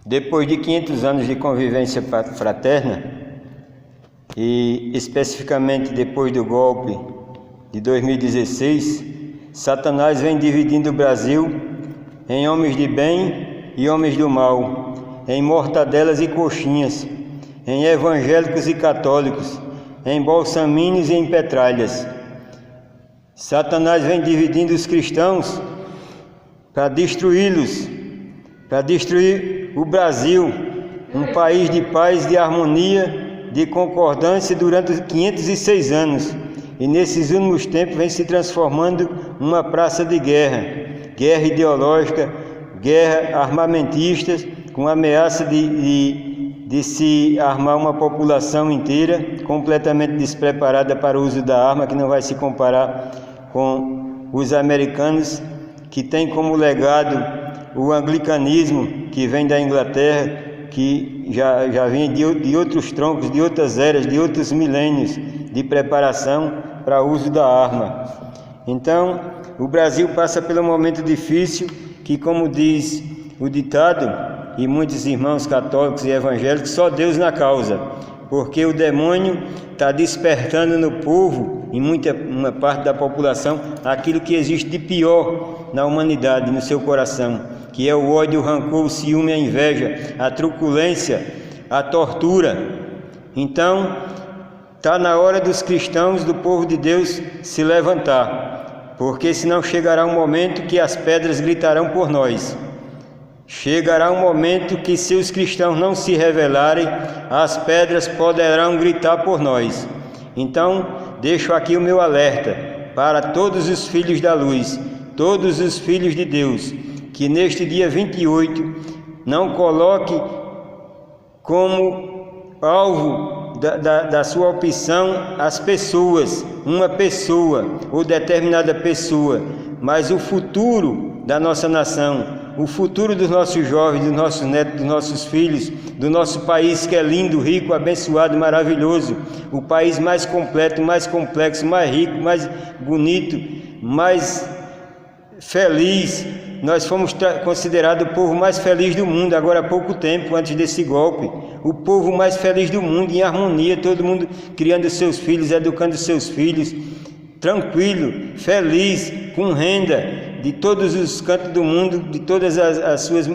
Depois de 500 anos de convivência fraterna, e especificamente depois do golpe de 2016, Satanás vem dividindo o Brasil em homens de bem e homens do mal, em mortadelas e coxinhas, em evangélicos e católicos, em bolsominions e em petralhas. Satanás vem dividindo os cristãos para destruí-los, para destruir o Brasil, um país de paz, de harmonia, de concordância durante 506 anos. E nesses últimos tempos vem se transformando numa praça de guerra, guerra ideológica, guerra armamentista, com ameaça de se armar uma população inteira completamente despreparada para o uso da arma, que não vai se comparar com os americanos, que têm como legado o anglicanismo, que vem da Inglaterra, que já vem de outros troncos, de outras eras, de outros milênios de preparação para o uso da arma. Então, o Brasil passa por um momento difícil que, como diz o ditado, e muitos irmãos católicos e evangélicos, só Deus na causa, porque o demônio está despertando no povo, em uma parte da população, aquilo que existe de pior na humanidade, no seu coração, que é o ódio, o rancor, o ciúme, a inveja, a truculência, a tortura. Então, está na hora dos cristãos, do povo de Deus, se levantar, porque senão chegará um momento que as pedras gritarão por nós. Chegará um momento que, se os cristãos não se rebelarem, as pedras poderão gritar por nós. Então, deixo aqui o meu alerta para todos os filhos da luz, todos os filhos de Deus, que neste dia 28 não coloque como alvo da sua opção as pessoas, uma pessoa ou determinada pessoa, mas o futuro da nossa nação, o futuro dos nossos jovens, dos nossos netos, dos nossos filhos, do nosso país, que é lindo, rico, abençoado, maravilhoso, o país mais completo, mais complexo, mais rico, mais bonito, mais feliz. Nós fomos considerados o povo mais feliz do mundo agora há pouco tempo, antes desse golpe. O povo mais feliz do mundo, em harmonia, todo mundo criando seus filhos, educando seus filhos, tranquilo, feliz, com renda de todos os cantos do mundo, de todas as suas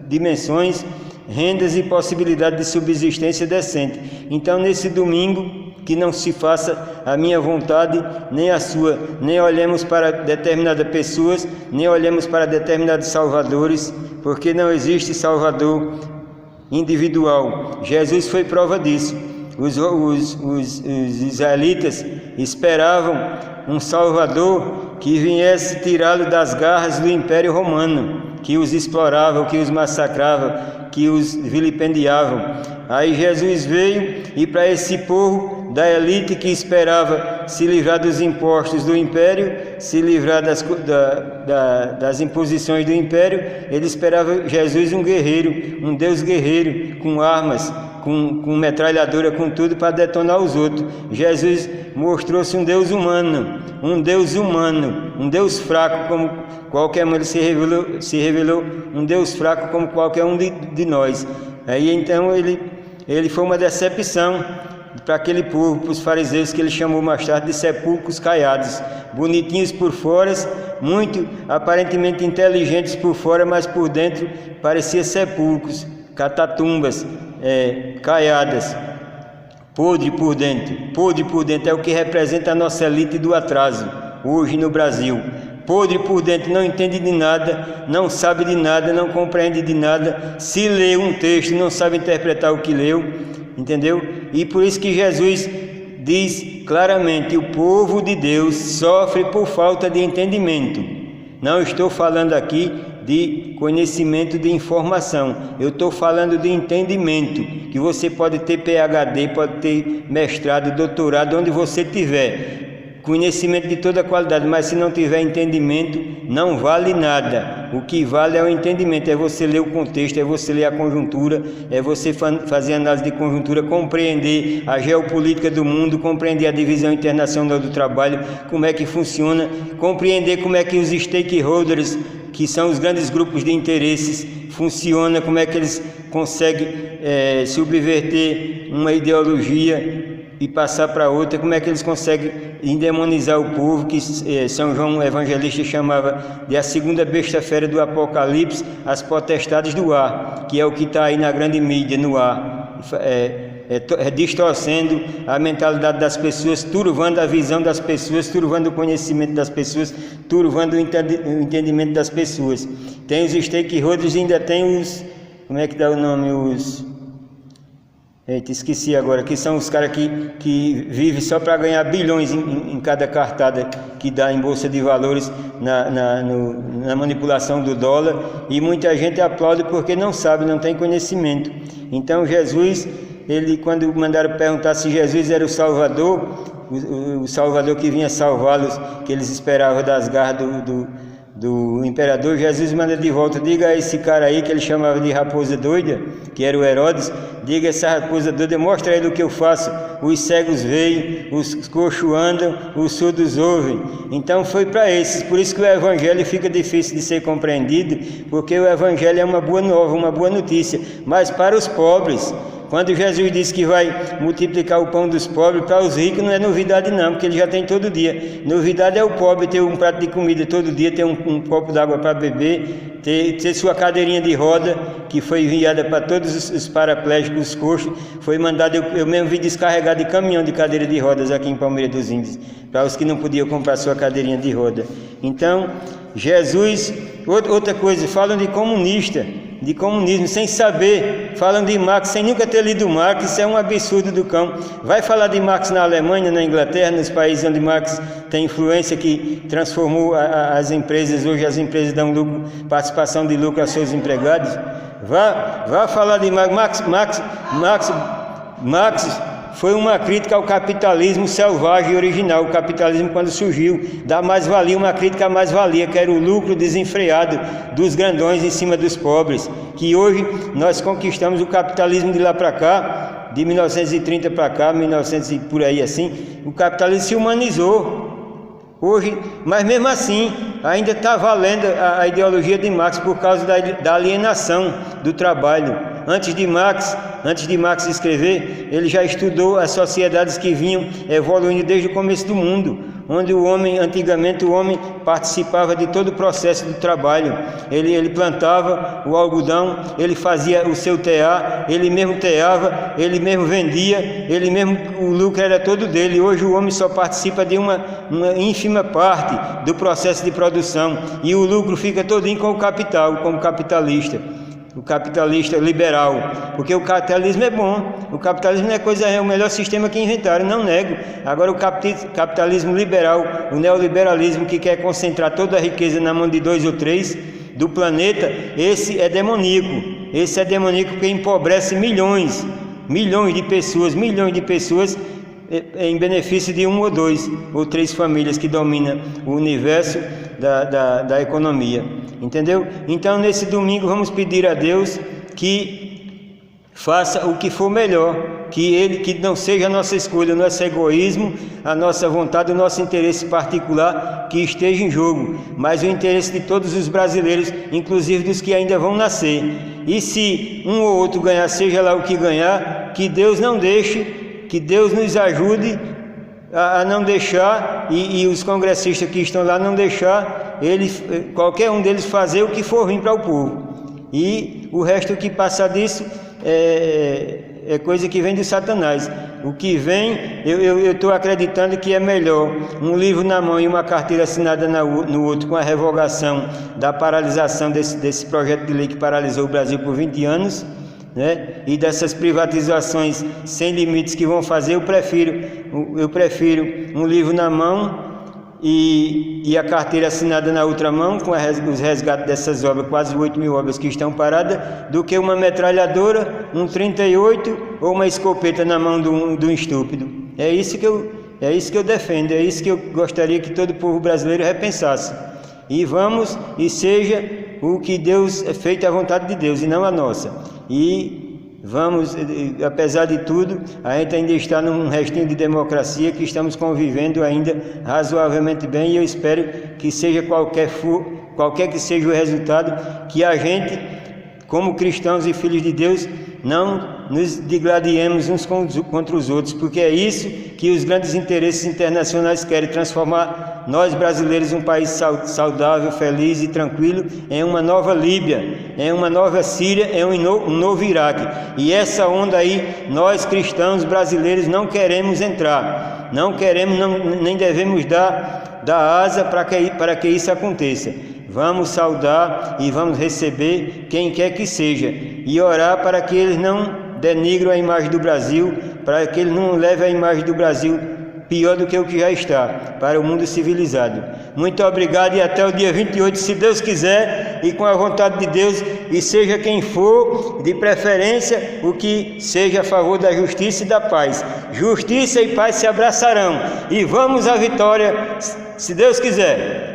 dimensões, rendas e possibilidade de subsistência decente. Então, nesse domingo, que não se faça a minha vontade, nem a sua, nem olhemos para determinadas pessoas, nem olhemos para determinados salvadores, porque não existe salvador individual. Jesus foi prova disso. Os israelitas esperavam um salvador que viesse tirá-lo das garras do Império Romano, que os explorava, que os massacrava, que os vilipendiavam. Aí Jesus veio, e para esse povo da elite que esperava se livrar dos impostos do Império, se livrar das imposições do Império, ele esperava Jesus um guerreiro, um Deus guerreiro, com armas, com metralhadora, com tudo para detonar os outros. Jesus mostrou-se um Deus humano, um Deus fraco como qualquer um. Ele se revelou um Deus fraco como qualquer um de nós. Aí então ele foi uma decepção para aquele povo, para os fariseus, que ele chamou mais tarde de sepulcros caiados, bonitinhos por fora, muito aparentemente inteligentes por fora, mas por dentro parecia sepulcros, catatumbas, caiadas, podre por dentro, é o que representa a nossa elite do atraso, hoje no Brasil. Podre por dentro, não entende de nada, não sabe de nada, não compreende de nada, se lê um texto, não sabe interpretar o que leu, entendeu? E por isso que Jesus diz claramente: o povo de Deus sofre por falta de entendimento. Não estou falando aqui de conhecimento, de informação, eu estou falando de entendimento, que você pode ter PhD, pode ter mestrado, doutorado, onde você tiver, conhecimento de toda qualidade, mas se não tiver entendimento, não vale nada. O que vale é o entendimento, é você ler o contexto, é você ler a conjuntura, é você fazer análise de conjuntura, compreender a geopolítica do mundo, compreender a divisão internacional do trabalho, como é que funciona, compreender como é que os stakeholders, que são os grandes grupos de interesses, funciona, como é que eles conseguem subverter uma ideologia e passar para outra, como é que eles conseguem endemonizar o povo, que São João Evangelista chamava de a segunda besta-feira do Apocalipse, as potestades do ar, que é o que está aí na grande mídia, no ar, distorcendo a mentalidade das pessoas, turvando a visão das pessoas, turvando o conhecimento das pessoas, turvando o entendimento das pessoas. Tem os stakeholders e ainda tem os, como é que dá o nome, esqueci agora, que são os caras que vivem só para ganhar bilhões em cada cartada que dá em bolsa de valores na manipulação do dólar, e muita gente aplaude porque não sabe, não tem conhecimento. Então Jesus, quando mandaram perguntar se Jesus era o Salvador, o Salvador que vinha salvá-los, que eles esperavam das garras do imperador, Jesus manda de volta: diga a esse cara aí, que ele chamava de raposa doida, que era o Herodes, diga a essa raposa doida, mostra a ele o que eu faço. Os cegos veem, os coxos andam, os surdos ouvem. Então foi para esses, por isso que o evangelho fica difícil de ser compreendido, porque o evangelho é uma boa nova, uma boa notícia, mas para os pobres. Quando Jesus disse que vai multiplicar o pão dos pobres, para os ricos não é novidade não, porque ele já tem todo dia. Novidade é o pobre ter um prato de comida todo dia, ter um copo d'água para beber, ter sua cadeirinha de roda, que foi enviada para todos os paraplégicos, os coxos, foi mandado, eu mesmo vi descarregar de caminhão de cadeira de rodas aqui em Palmeira dos Índios, para os que não podiam comprar sua cadeirinha de roda. Então, Jesus, outra coisa, falam de comunismo sem saber, falam de Marx sem nunca ter lido Marx, isso é um absurdo do cão. Vai falar de Marx na Alemanha, na Inglaterra, nos países onde Marx tem influência, que transformou as empresas, hoje as empresas dão lucro, participação de lucro aos seus empregados. Vá falar de Marx. Marx foi uma crítica ao capitalismo selvagem e original. O capitalismo, quando surgiu, da mais-valia, uma crítica à mais-valia, que era o lucro desenfreado dos grandões em cima dos pobres, que hoje nós conquistamos o capitalismo de lá para cá, de 1930 para cá, 1900 e por aí assim, o capitalismo se humanizou hoje, mas mesmo assim ainda está valendo a ideologia de Marx, por causa da alienação do trabalho. Antes de Marx escrever, ele já estudou as sociedades que vinham evoluindo desde o começo do mundo, onde antigamente o homem participava de todo o processo do trabalho. Ele plantava o algodão, ele fazia o seu tear, ele mesmo teava, ele mesmo vendia, o lucro era todo dele. Hoje o homem só participa de uma ínfima parte do processo de produção, e o lucro fica todinho com o capital, como capitalista. O capitalista liberal, porque o capitalismo é bom, o capitalismo não é coisa, é o melhor sistema que inventaram, não nego. Agora o capitalismo liberal, o neoliberalismo, que quer concentrar toda a riqueza na mão de 2 ou 3 do planeta, esse é demoníaco porque empobrece milhões de pessoas em benefício de 1 ou 2 ou 3 famílias que dominam o universo da economia. Entendeu? Então nesse domingo vamos pedir a Deus que faça o que for melhor, que não seja a nossa escolha, o nosso egoísmo, a nossa vontade, o nosso interesse particular que esteja em jogo, mas o interesse de todos os brasileiros, inclusive dos que ainda vão nascer. E se um ou outro ganhar, seja lá o que ganhar, que Deus não deixe, que Deus nos ajude a não deixar, e os congressistas que estão lá não deixar qualquer um deles fazer o que for vir para o povo, e o resto que passa disso é coisa que vem de Satanás. O que vem, eu estou acreditando que é melhor um livro na mão e uma carteira assinada no outro, com a revogação da paralisação desse projeto de lei que paralisou o Brasil por 20 anos, né? E dessas privatizações sem limites que vão fazer. Eu prefiro um livro na mão e a carteira assinada na outra mão, com os resgates dessas obras, quase 8.000 obras que estão paradas, do que uma metralhadora, um 38 ou uma escopeta na mão de um estúpido. É isso que eu defendo, é isso que eu gostaria que todo o povo brasileiro repensasse. E seja o que Deus é feito, a vontade de Deus e não a nossa. E vamos, apesar de tudo, a gente ainda está num restinho de democracia, que estamos convivendo ainda razoavelmente bem, e eu espero que seja qualquer que seja o resultado, que a gente, como cristãos e filhos de Deus, não nos digladiemos uns contra os outros, porque é isso que os grandes interesses internacionais querem, transformar nós brasileiros um país saudável, feliz e tranquilo em uma nova Líbia, em uma nova Síria, em um novo Iraque. E essa onda aí, nós cristãos brasileiros não queremos entrar, não queremos, nem devemos dar asa para que isso aconteça. Vamos saudar e vamos receber quem quer que seja e orar para que eles não denigram a imagem do Brasil, para que eles não levem a imagem do Brasil pior do que o que já está, para o mundo civilizado. Muito obrigado e até o dia 28, se Deus quiser e com a vontade de Deus, e seja quem for, de preferência, o que seja a favor da justiça e da paz. Justiça e paz se abraçarão e vamos à vitória, se Deus quiser.